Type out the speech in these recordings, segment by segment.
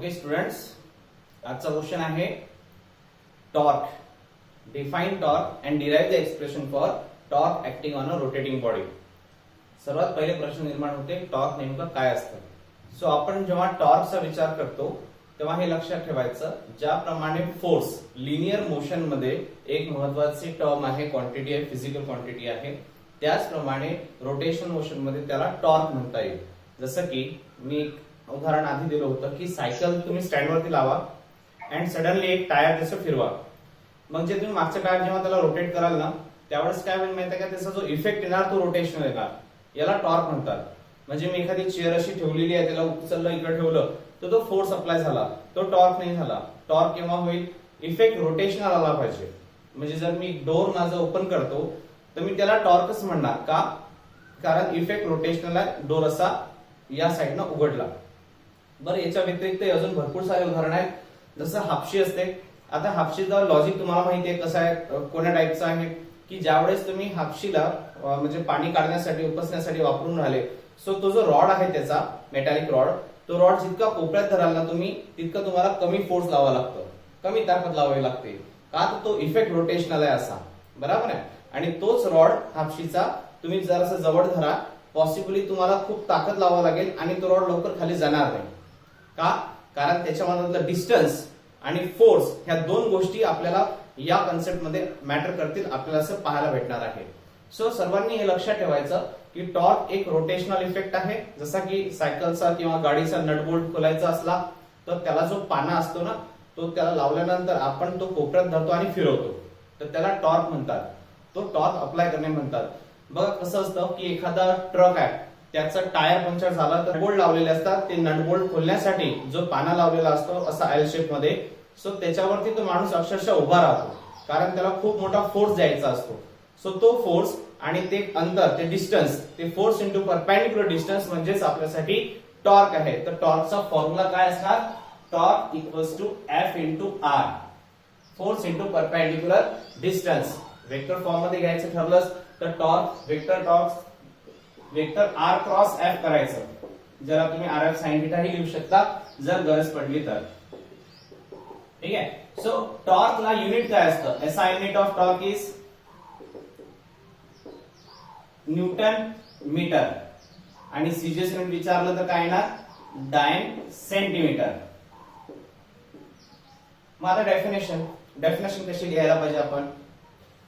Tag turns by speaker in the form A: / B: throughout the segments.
A: Okay students, आजचा question आहे torque. Define torque and derive the expression for torque acting on a rotating body. सर्वात पहिले प्रश्न निर्माण होते, टॉर्क नेमकं काय असतं. सो आपण जेव्हा टॉर्कचा विचार करतो तेव्हा हे लक्षात ठेवायचं, ज्याप्रमाणे फोर्स लिनियर मोशन मध्ये एक महत्वाची टर्म आहे, क्वांटिटी आहे, फिजिकल क्वांटिटी आहे, त्याचप्रमाणे रोटेशन मोशन मध्ये त्याला टॉर्क म्हणता येईल. जसं की मी एक उदाहरण आधी दिलं होतं की सायकल तुम्ही स्टँडवरती लावा अँड सडनली एक टायर त्याचं फिरवा. मग जे तुम्ही मागचं टायर जेव्हा त्याला रोटेट कराल ना, त्यावेळेस काय होईल माहिती आहे का, त्याचा जो इफेक्ट येणार तो रोटेशनल येणार, याला टॉर्क म्हणतात. म्हणजे मी एखादी चेअर अशी ठेवलेली आहे, त्याला उचललं इकडे ठेवलं तर तो फोर्स अप्लाय झाला, तो टॉर्क नाही झाला. टॉर्क केव्हा होईल, इफेक्ट रोटेशनल आला पाहिजे. म्हणजे जर मी डोर माझं ओपन करतो तर मी त्याला टॉर्कच म्हणणार का, कारण इफेक्ट रोटेशनल आहे, डोर असा या साईडनं उघडला. बरं, याच्या व्यतिरिक्त अजून भरपूर सारे उदाहरण आहेत. जसं हापशी असते. आता हापशीचं लॉजिक तुम्हाला माहिती आहे कसं आहे, कोण्या टाईपचं आहे की ज्यावेळेस तुम्ही हापशीला म्हणजे पाणी काढण्यासाठी उपसण्यासाठी वापरून राहिले, सो तो जो रॉड आहे त्याचा मेटॅलिक रॉड, तो रॉड जितका कोपऱ्यात धराल ना तुम्ही, तितकं तुम्हाला कमी फोर्स लावा लागतं, कमी ताकद लावावी लागते. का, तर तो इफेक्ट रोटेशनल आहे असा, बरोबर आहे. आणि तोच रॉड हापशीचा तुम्ही जरासं जवळ धरा, पॉसिबली तुम्हाला खूप ताकद लावावं लागेल आणि तो रॉड लवकर खाली जाणार नाही. का, कारण त्याच्यामधलं डिस्टन्स आणि फोर्स ह्या दोन गोष्टी आपल्याला या कन्सेप्ट मध्ये मॅटर करतील, आपल्याला असं पाहायला भेटणार आहे. सो सर्वांनी हे लक्षात ठेवायचं की टॉर्क एक रोटेशनल इफेक्ट आहे. जसा की सायकलचा किंवा गाडीचा नटबोल्ट खोलायचा असला तर त्याला जो पाना असतो ना, तो त्याला लावल्यानंतर आपण तो कोपऱ्यात धरतो आणि फिरवतो, तर त्याला टॉर्क म्हणतात. तो टॉर्क अप्लाय करणे म्हणतात. बघा कसं असतं की एखादा ट्रक आहे, त्याचा टायर पंक्चर झाला तर बोल्ट लावलेले असतात, ते नटबोल्ट खोलण्यासाठी जो पाना लावलेला असतो असा एल शेप मध्ये, सो त्याच्यावरती तो माणूस अक्षरशः उभा राहतो, कारण त्याला खूप मोठा फोर्स द्यायचा असतो. सो तो फोर्स आणि ते अंतर, ते डिस्टन्स, ते फोर्स इंटू परपेंडिक्युलर डिस्टन्स म्हणजेच आपल्यासाठी टॉर्क आहे. तर टॉर्कचा फॉर्म्युला काय असणार, torque equals to F into R, force into perpendicular distance. Vector form मध्ये घ्यायचं ठरलंच तर torque vector R cross F करायचं. जरा तुम्ही आर एफ साइन थिटा ही लिहू शकता जर गरज पडली तर. ठीक आहे. सो टॉर्कला युनिट काय असतं, SI unit of torque is newton metre आणि सीजीएस युनिट विचारलं तर काय येणार, डायन सेंटीमीटर. मग आता डेफिनेशन कशी लिहायला पाहिजे आपण.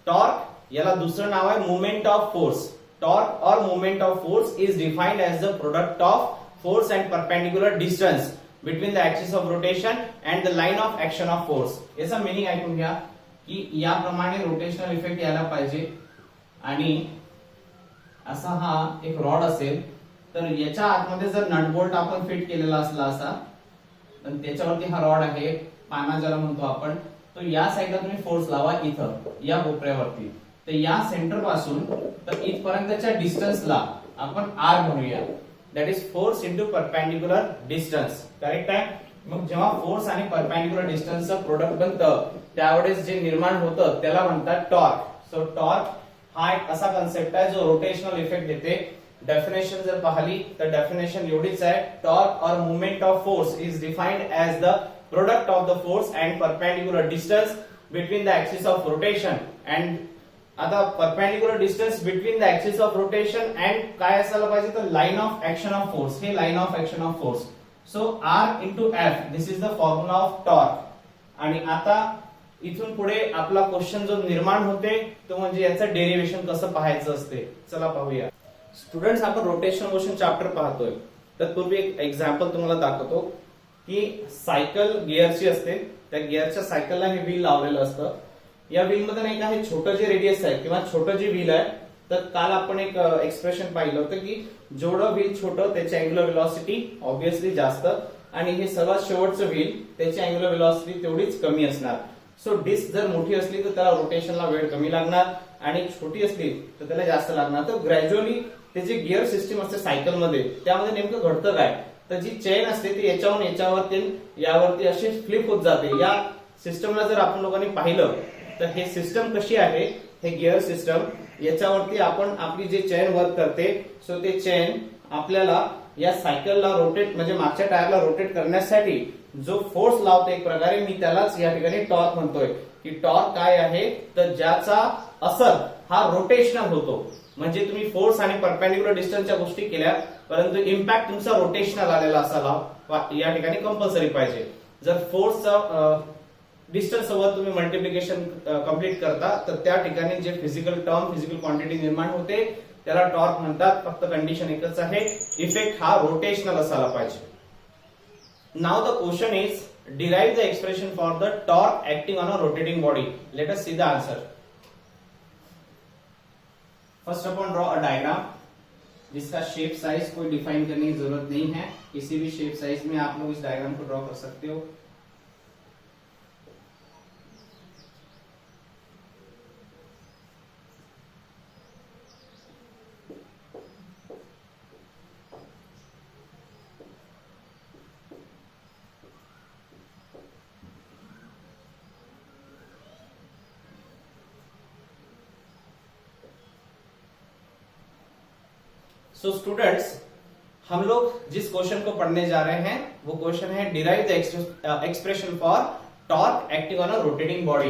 A: टॉर्क याला दुसरं नाव आहे मोमेंट ऑफ फोर्स. टॉर्क और moment of force is defined as the product of force and perpendicular distance between the axis of rotation and the line of action of force. याचा मिनिंग ऐकून घ्या की याप्रमाणे रोटेशनल इफेक्ट यायला पाहिजे आणि असा हा एक रॉड असेल, तर याच्या आतमध्ये जर नटबोल्ट आपण फिट केलेला असला असा, तर त्याच्यावरती हा रॉड आहे, पाना ज्याला म्हणतो आपण, तो या साईडला तुम्ही फोर्स लावा इथं या कोपऱ्यावरती, तर या सेंटर पासून तर इथपर्यंतच्या डिस्टन्सला आपण आर म्हणूया. That is force into perpendicular distance. Correct आहे. मग जेव्हा फोर्स आणि परपेंडिक्युलर डिस्टन्सचं प्रोडक्ट बनतं त्यावेळेस जे निर्माण होतं त्याला म्हणतात टॉर्क. सो टॉर्क हा एक असा कन्सेप्ट आहे जो रोटेशनल इफेक्ट देते. डेफिनेशन जर पाहिली तर डेफिनेशन एवढीच आहे, टॉर्क और moment of force is defined as the product of the force and perpendicular distance between the axis of rotation. And आता perpendicular distance between the axis of rotation and काय असायला पाहिजे, तर line of action of force. हे line of action of force. So r into F, this is the formula of torque. आणि आता इथून पुढे आपला क्वेश्चन जो निर्माण होते तो म्हणजे याचं डेरिव्हेशन कसं पाहायचं असते. चला पाहूया. स्टुडंट्स, आपण रोटेशन मोशन चॅप्टर पाहतोय. तत्पूर्वी एक एक्झाम्पल तुम्हाला दाखवतो की सायकल गिअरची असते, त्या गिअरच्या सायकलला हे व्हील लावलेलं असतं. या व्हील मध्ये नाही का हे छोटं जे रेडियस आहे किंवा छोटं जे व्हील आहे, तर काल आपण एक एक्सप्रेशन पाहिलं होतं की जेवढं व्हील छोटं त्याची अँग्युलर व्हेलॉसिटी ऑब्व्हियसली जास्त, आणि हे सर्वात शेवटचं व्हील त्याची अँग्युलर व्हेलॉसिटी तेवढीच कमी असणार. सो डिस्क जर मोठी असली तर त्याला रोटेशनला वेळ कमी लागणार आणि छोटी असली तर त्याला जास्त लागणार. तर ग्रॅज्युअली ते जे गिअर सिस्टीम असते सायकलमध्ये त्यामध्ये नेमकं घडतं काय, तर जी चेन असते ती याच्यावरून याच्यावरती यावरती अशी फ्लिप होत जाते. या सिस्टमला जर आपण लोकांनी पाहिलं तर हे सिस्टम कशी आहे, हे गिअर सिस्टम, याच्यावरती आपण आपली जे चेन वर्क करते, सो ते चेन आपल्याला या सायकलला रोटेट म्हणजे मागच्या टायरला रोटेट करण्यासाठी जो फोर्स लावतो एक प्रकारे मी त्यालाच या ठिकाणी टॉर्क म्हणतोय की टॉर्क काय आहे तर ज्याचा असर हा रोटेशनल होतो. म्हणजे तुम्ही फोर्स आणि परपेंडिक्युलर डिस्टन्सच्या गोष्टी केल्या परंतु इम्पॅक्ट तुमचा रोटेशनल आलेला असावा या ठिकाणी कंपल्सरी पाहिजे. जर फोर्सचा डिस्टन्स सोबत तुम्ही मल्टिप्लिकेशन कंप्लीट करता तर त्या ठिकाणी जे फिजिकल टर्म फिजिकल क्वांटिटी निर्माण होते त्याला टॉर्क म्हणतात. फक्त कंडिशन एकच आहे इफेक्ट हा रोटेशनल असायला पाहिजे. Now the question is derive the expression for the torque acting on a rotating body. Let us see the answer. First of all draw a diagram जिसका शेप साइज कोई define करने की जरूरत नहीं है. किसी भी शेप साइज में आप लोग इस डायग्राम को ड्रॉ कर सकते हो. सो स्टूडेंट्स हम लोग जिस क्वेश्चन को पढ़ने जा रहे हैं वो क्वेश्चन है derive the expression for torque acting on a rotating body.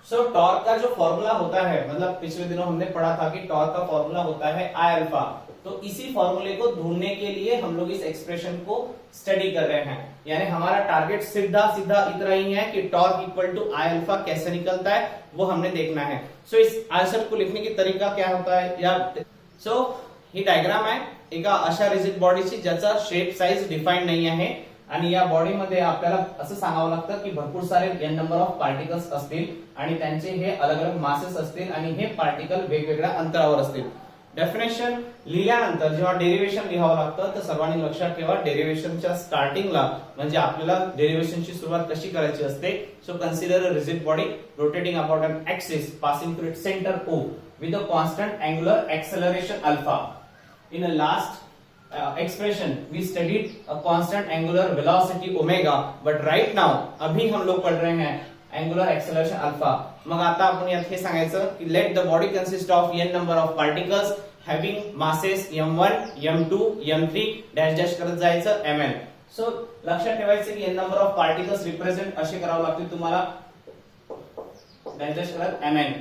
A: So torque का जो फॉर्मूला होता है मतलब पिछले दिनों हमने पढ़ा था कि टॉर्क का फॉर्मूला होता है आई अल्फा. तो इसी फॉर्मूले को ढूंढने के लिए हम लोग इस एक्सप्रेशन को स्टडी कर रहे हैं. यानी हमारा टारगेट सीधा सीधा इतना ही है कि torque equal to I alpha कैसे निकलता है वो हमने देखना है. सो इस आंसर को लिखने की तरीका क्या होता है या सो ही डायग्राम आहे एका अशा रिजिड बॉडीची ज्याचा शेप साइज डिफाईन नाही आहे आणि या बॉडीमध्ये आपल्याला असं सांगावं लागतं की भरपूर सारे एन नंबर ऑफ पार्टिकल्स असतील आणि त्यांचे हे अलग अलग मासेस असतील आणि हे पार्टिकल वेगवेगळ्या अंतरावर असतील. डेफिनेशन लिहिल्यानंतर जेव्हा डेरिव्हेशन लिहावं लागतं तर सर्वांनी लक्षात ठेवा डेरिव्हेशनच्या स्टार्टिंगला म्हणजे आपल्याला डेरिव्हेशनची सुरुवात कशी करायची असते. So consider a rigid body rotating about an axis passing through its centre O with a constant angular acceleration alpha. In the last expression we studied a constant angular velocity omega, but right now अभी हम लोग पढ़ रहे हैं angular acceleration alpha. मग आता आपण यात हे सांगायचं की let the body consist of n number of particles having masses m1 m2 m3 dash dash करत जायचं mn. सो लक्षात ठेवायचं की n number of particles represent असे करावं लागतील तुम्हाला dash dash करत mn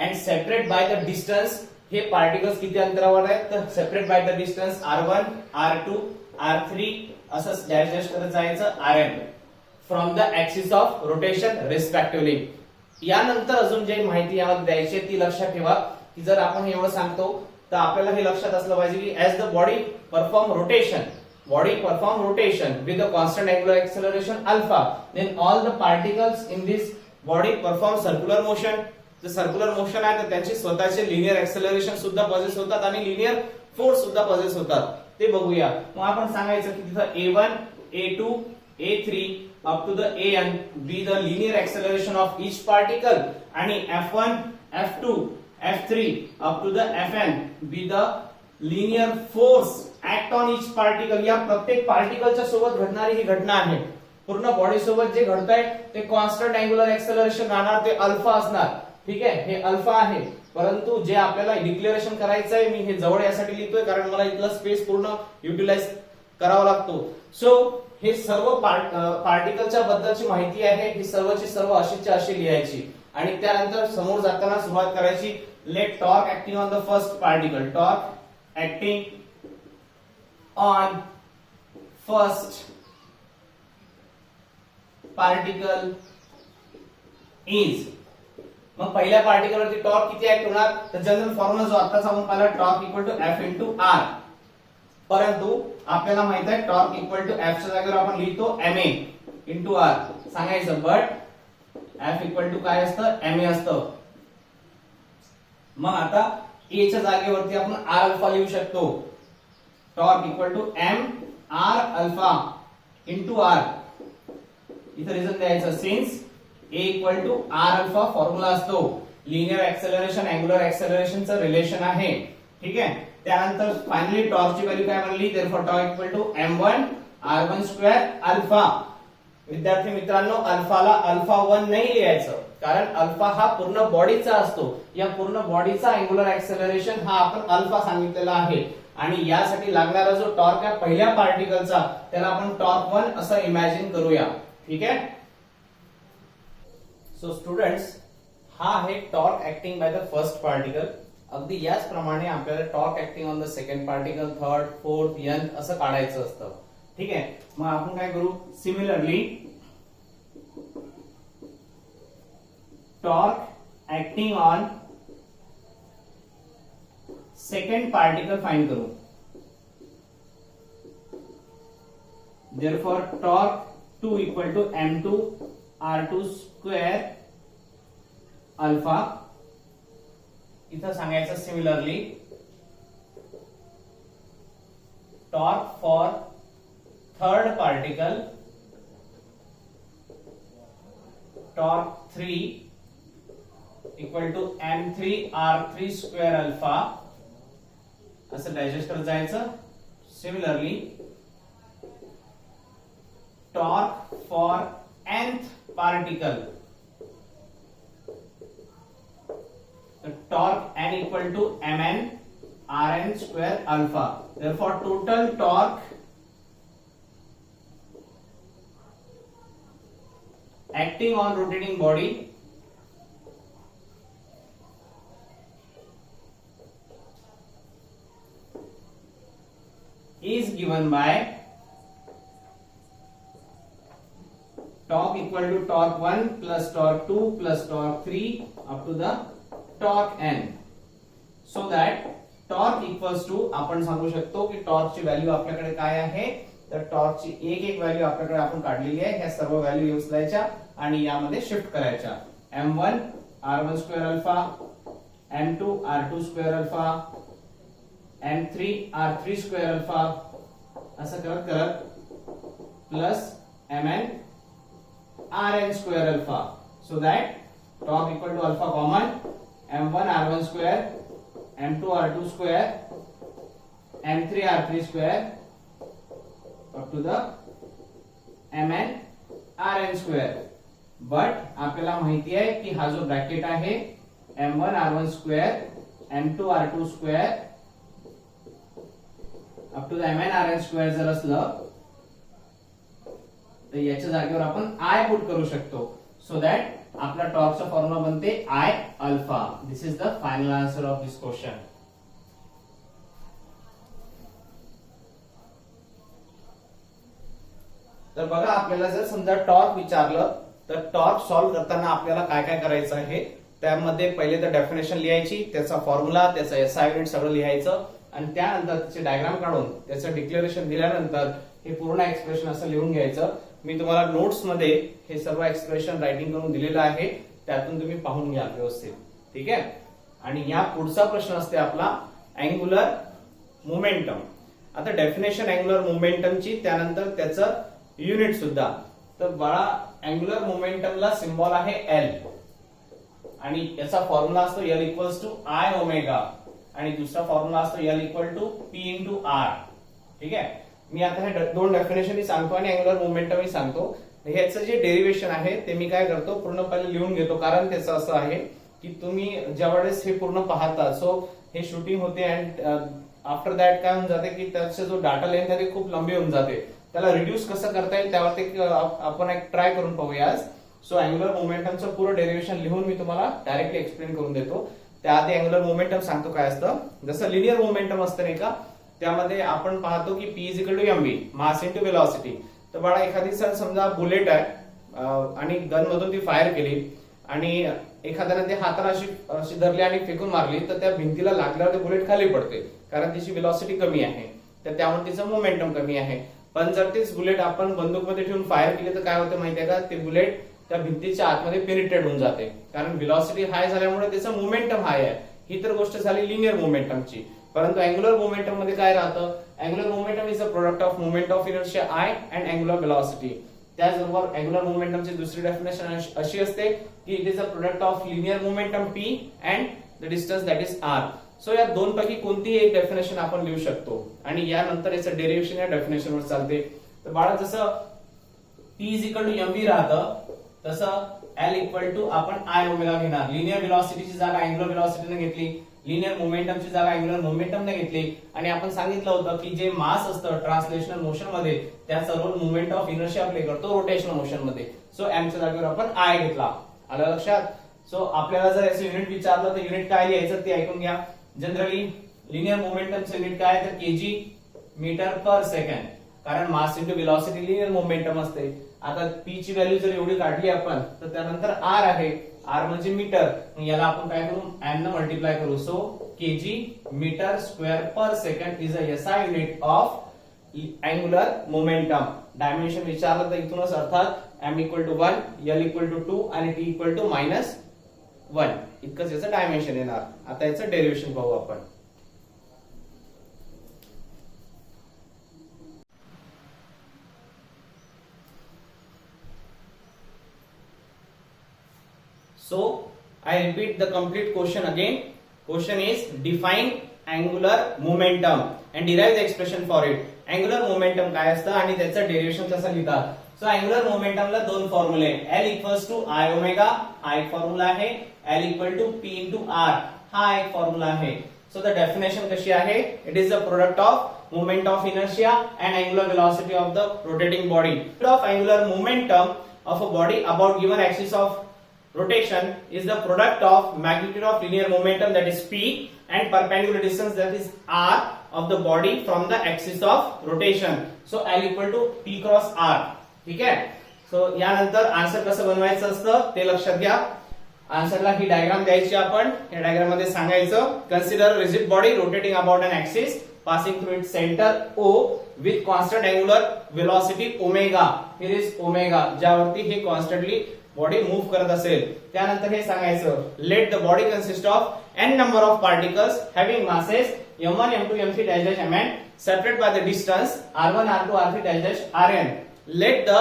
A: and separate by the distance. हे पार्टिकल्स किती अंतरावर आहेत तर separate by the distance r1 r2 r3 असं डॅश डॅश करत जायचं rm from the axis of rotation respectively. यानंतर अजून जे माहिती यामध्ये द्यायची ती लक्षात ठेवा की जर आपण एवढं सांगतो तर आपल्याला हे लक्षात असलं पाहिजे की as the body perform rotation with a constant angular acceleration alpha then all the particles in this body perform circular motion. जे सर्क्युलर मोशन आहे तर त्यांचे स्वतःचे लिनियर एक्सेलरेशन सुद्धा पॉझेस होतात आणि लिनियर फोर्स सुद्धा पॉझेस होतात ते बघूया. मग आपण सांगायचं की तिथं A1 A2 A3 up to the AN be the linear acceleration of each particle आणि F1 F2 F3 up to the FN be the linear force act on each particle. या प्रत्येक पार्टिकलच्या सोबत घडणारी ही घटना आहे. पूर्ण बॉडी सोबत जे घडतंय ते कॉन्स्टंट अँगुलर एक्सेलरेशन राहणार ते अल्फा असणार. ठीक आहे हे अल्फा आहे परंतु जे आपल्याला डिक्लेरेशन करायचं आहे मी हे जवळ यासाठी लिहितोय कारण मला इथला स्पेस पूर्ण युटिलाइज करावा लागतो. सो हे सर्व पार्टिकलच्या बद्दलची माहिती आहे ही सर्वची सर्व अशीच्या अशी लिहायची आणि त्यानंतर समोर जाताना सुरुवात करायची. Let torque acting on the first particle. Torque acting on first particle is. मग पहिल्या पार्टिकल वरती टॉर्क किती ऍक्ट होणार तर जनरल फॉर्म्युला जो आताच आपण पाहिला torque equal to F into R. परंतु आपल्याला माहित आहे टॉर्क इक्वल टू F च्या जागेवर आपण लिहितो ma इंटू R सांगायचं बट F इक्वल टू काय असतं ma असतं. मग आता A च्या जागेवरती आपण R अल्फा लिहू शकतो. Torque equal to m R alpha into R. इथं रिझन द्यायचं since A equal to R alpha formula असतो. लिनियर एक्सेलरेशन अँगुलर एक्सेलरेशनचं रिलेशन आहे. ठीक आहे त्यानंतर फायनली टॉर्कची व्हॅल्यू काय बनली therefore torque equal to m1 r1 square alpha. विद्यार्थी मित्रांनो अल्फाला अल्फा 1 नाही लिहायचं कारण अल्फा हा पूर्ण बॉडीचा असतो. या पूर्ण बॉडीचा अँगुलर एक्सेलरेशन हा आपण अल्फा सांगितलेला आहे आणि यासाठी लागणारा जो टॉर्क आहे पहिल्या पार्टिकलचा त्याला आपण टॉर्क 1 असं इमॅजिन करूया. ठीक आहे. सो स्टुडंट्स, हा आहे torque acting by the first particle. अगदी याच प्रमाणे आपल्याला torque acting on the second particle, third, fourth, nth असं काढायचं असतं. ठीक आहे. मग आपण काय करू, similarly torque acting on second particle find करू. Therefore torque 2 equal to m2 r2 square alpha. इथं सांगायचं similarly torque for third particle, torque 3 equal to m3 r3 square alpha असं डायजेस्ट करत जायचं. Similarly torque for nth particle, the torque n equal to mn rn square alpha. Therefore total torque acting on rotating body is given by torque equal to torque 1 plus torque 2 plus torque 3 up to the torque n. So that torque equals to, आपण सांगू शकतो की torque ची value आपल्याकडे काय आहे, तर torque ची एक एक व्हॅल्यू आपल्याकडे आपण काढलेली आहे. ह्या सर्व व्हॅल्यू उचलायच्या आणि यामध्ये शिफ्ट करायच्या. m1 r1 square alpha, m2 r2 square alpha, m3 r3 square alpha असं करत करत plus mn rn square alpha, so that torque equal to alpha common, m1 r1 square, m2 r2 square, m3 r3 square up to the mn rn square. but आपल्याला माहिती आहे की हा जो bracket आहे m1 r1 square, m2 r2 square up to the mn rn square जर असलं तर याच्या जागेवर आपण आय पुट करू शकतो. सो दॅट आपला टॉर्कचा फॉर्म्युला बनते I alpha. This is the final answer of this question. तर बघा, आपल्याला जर समजा टॉर्क विचारलं तर टॉर्क सॉल्व्ह करताना आपल्याला काय काय करायचं आहे, त्यामध्ये पहिले तर डेफिनेशन लिहायची, त्याचा फॉर्म्युला, त्याचा एसआय युनिट सगळं लिहायचं आणि त्यानंतर त्याचे डायग्राम काढून त्याचं डिक्लेरेशन दिल्यानंतर हे पूर्ण एक्सप्रेशन असं लिहून घ्यायचं. मी तुम्हाला नोट्स मध्ये हे सर्व एक्सप्रेशन रायटिंग करून दिलेलं आहे, त्यातून तुम्ही पाहून घ्या व्यवस्थित. ठीक आहे. आणि या पुढचा प्रश्न असते आपला अँग्युलर मोमेंटम. आता डेफिनेशन अँग्युलर मोमेंटमची, त्यानंतर त्याचं युनिट सुद्धा. तर बाळा, अँग्युलर मोमेंटमला सिम्बॉल आहे एल आणि याचा फॉर्म्युला असतो L equals to I omega आणि दुसरा फॉर्म्युला असतो L equal to P into R. ठीक आहे. मी आता हे दोन डेफिनेशन सांगतो आणि अँग्युलर मोमेंटम सांगतो. ह्याचं जे डेरिवेशन आहे ते मी काय करतो, पूर्ण पहिले लिहून घेतो. कारण त्याचं असं आहे की तुम्ही ज्यावेळेस हे पूर्ण पाहता, सो हे शूटिंग होते अँड आफ्टर दॅट काय होऊन जाते की त्याचा जो डाटा लेंथ आहे ते खूप लंबी होऊन जाते. त्याला रिड्यूस कसं करता येईल त्यावरती आपण एक ट्राय करून पाहूया. सो अँग्युलर मोमेंटमचं पूर्ण डेरिवेशन लिहून मी तुम्हाला डायरेक्टली एक्सप्लेन करून देतो. त्याआधी अँग्युलर मोमेंटम सांगतो काय असतं. जसं लिनियर मोमेंटम असतं नाही का, त्यामध्ये आपण पाहतो की P is equal to mv, mass into velocity. तर बाळा, एखादी सर समजा बुलेट आहे आणि गन मधून ती फायर केली आणि एखाद्याने ते हाताला अशी धरली आणि फेकून मारली, तर त्या भिंतीला लागल्यावर ते बुलेट खाली पडते कारण तिची वेलोसिटी कमी आहे, तर त्यामुळे तिचं मोमेंटम कमी आहे. पण जर तेच बुलेट आपण बंदूकमध्ये ठेवून फायर केली तर काय होतं माहितीये का, ते बुलेट त्या भिंतीच्या आतमध्ये पेनिट्रेट होऊन जाते कारण वेलोसिटी हाय झाल्यामुळे त्याचं मोमेंटम हाय आहे. ही तर गोष्ट झाली लिनियर मोमेंटमची. परंतु अँग्युलर मोमेंटम मध्ये काय राहतं, angular momentum is a product of moment of inertia I and angular velocity. त्याचबरोबर अँग्युलर मोमेंटमची दुसरी डेफिनेशन अशी असते की it is a product of linear momentum P and the distance that is R. So या दोन पैकी कोणतीही एक डेफिनेशन आपण लिहू शकतो आणि यानंतर याचं डेरिवेशन या डेफिनेशन वर चालते. तर बाळा, जसं P is equal to mv राहतं तसं L इक्वल टू आपण आय ओमेगा घेणार. लिनियर वेलोसिटीची जागा अँग्युलर वेलोसिटीने घेतली लिनियर मोमेंटमची जागा अँग्युलर मोमेंटमने घेतली आणि आपण सांगितलं होतं की जे मास असतं ट्रान्सलेशनल मोशन मध्ये त्याचा role moment of inertia play करतो रोटेशनल मोशन मध्ये. सो एमच्या जागेवर आपण आय घेतला. आलं लक्षात? सो आपल्याला जर याचं युनिट विचारलं तर युनिट काय लिहायचं ते ऐकून घ्या. जनरली लिनियर मोमेंटमचं युनिट काय आहे तर केजी मीटर पर सेकंड, कारण मास इंटू वेलोसिटी लिनियर मोमेंटम असते. आता पी ची व्हॅल्यू जर एवढी काढली आपण तर त्यानंतर आर आहे, आर म्हणजे मीटर, याला आपण काय करू एम न मल्टिप्लाय करू. So KG metre square per second is a SI unit of angular momentum. Dimension विचारलं तर इथूनच अर्थात M equal to 1, L equal to 2 आणि टी इक्वल टू -1 इतकंच याचं डायमेन्शन येणार. आता याचं डेरिव्हेशन पाहू आपण. So I repeat the complete question again. Question is define angular momentum and derive the expression for it. Angular momentum काय असतं आणि त्याचं डेरिव्हेशन कसं लिहितात. सो अँग्युलर मोमेंटमला दोन फॉर्म्युले L equals to I omega, हा एक फॉर्म्युला आहे. L equal to P into R, हा एक फॉर्म्युला आहे. सो द डेफिनेशन कशी आहे, it is the product of moment of inertia and angular velocity of the rotating body. Of angular momentum of a body about given axis of rotation is the product of magnitude of linear momentum, that is P, and perpendicular distance, that is R, of the body from the axis of rotation. So L equal to P cross R. ठीक आहे. So यानंतर answer कसं बनवायचं असतं ते लक्षात घ्या. आन्सरला ही diagram द्यायची आपण. या डायग्राम मध्ये सांगायचं consider rigid body rotating about an axis passing through its center O with constant angular velocity omega. Here is omega, ज्यावरती हे कॉन्स्टंटली बॉडी मूव्ह करत असेल. त्यानंतर हे सांगायचं let the body consist of n number of particles having masses m1 m2 m3 dash dash mn separate by the distance r1 r2 r3 dash dash rn. Let the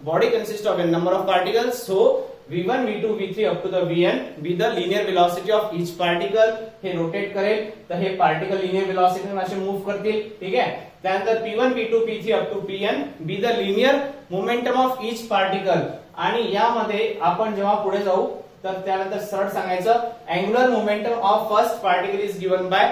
A: body consist of n number of particles, so v1 v2 v3 up to the vn be the linear velocity of each particle. हे rotate करेल तर हे particle linear velocity असे move करतील. ठीक आहे. त्यानंतर p1 p2 p3 up to pn be the linear momentum of each particle. आणि यामध्ये आपण जेव्हा पुढे जाऊ तर त्यानंतर सरळ सांगायचं angular momentum of first particle is given by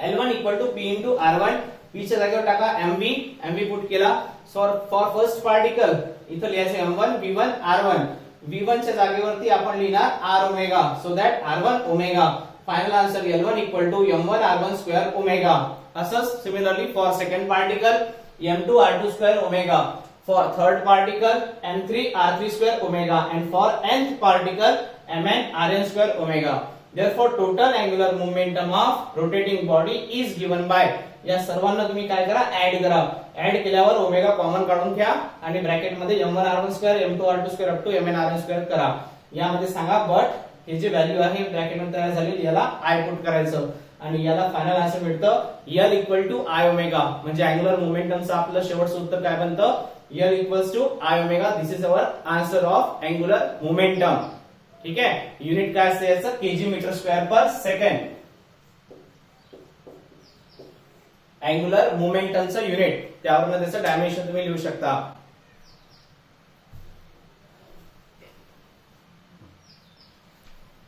A: L1 equal to P into R1. P च्या जागेवर टाका MV पुट केला. फॉर फर्स्ट पार्टिकल इथं लिहायचं M1 V1 R1. V1 च्या जागेवरती आपण लिहिणार R omega, so that R1 omega. Final answer L1 equal to M1 R1 square omega. असंच similarly for second particle M2 R2 square omega. For third particle M3 R3 square omega, and for nth particle Mn Rn square omega. Therefore total angular momentum of rotating body is given by. या सर्वांना तुम्ही काय करा add करा. Add केल्यावर omega common काढून घ्या आणि ब्रॅकेट मध्ये M1 R1 square M2 R2 square up to Mn Rn square करा. यामध्ये सांगा बट हे जे व्हॅल्यू आहे ब्रॅकेट मध्ये तयार झालेली याला आय पुट करायचं आणि याला फायनल आन्सर मिळतं L equal to I omega. म्हणजे अँग्युलर मोमेंटमचं आपलं शेवटचं उत्तर काय बनतं L equals to I omega. This is our answer of angular momentum. ठीक आहे. युनिट काय असते याचं KG metre square per second. Angular मोमेंटमचं unit, त्यावरून त्याचं डायमेन्शन तुम्ही लिहू शकता.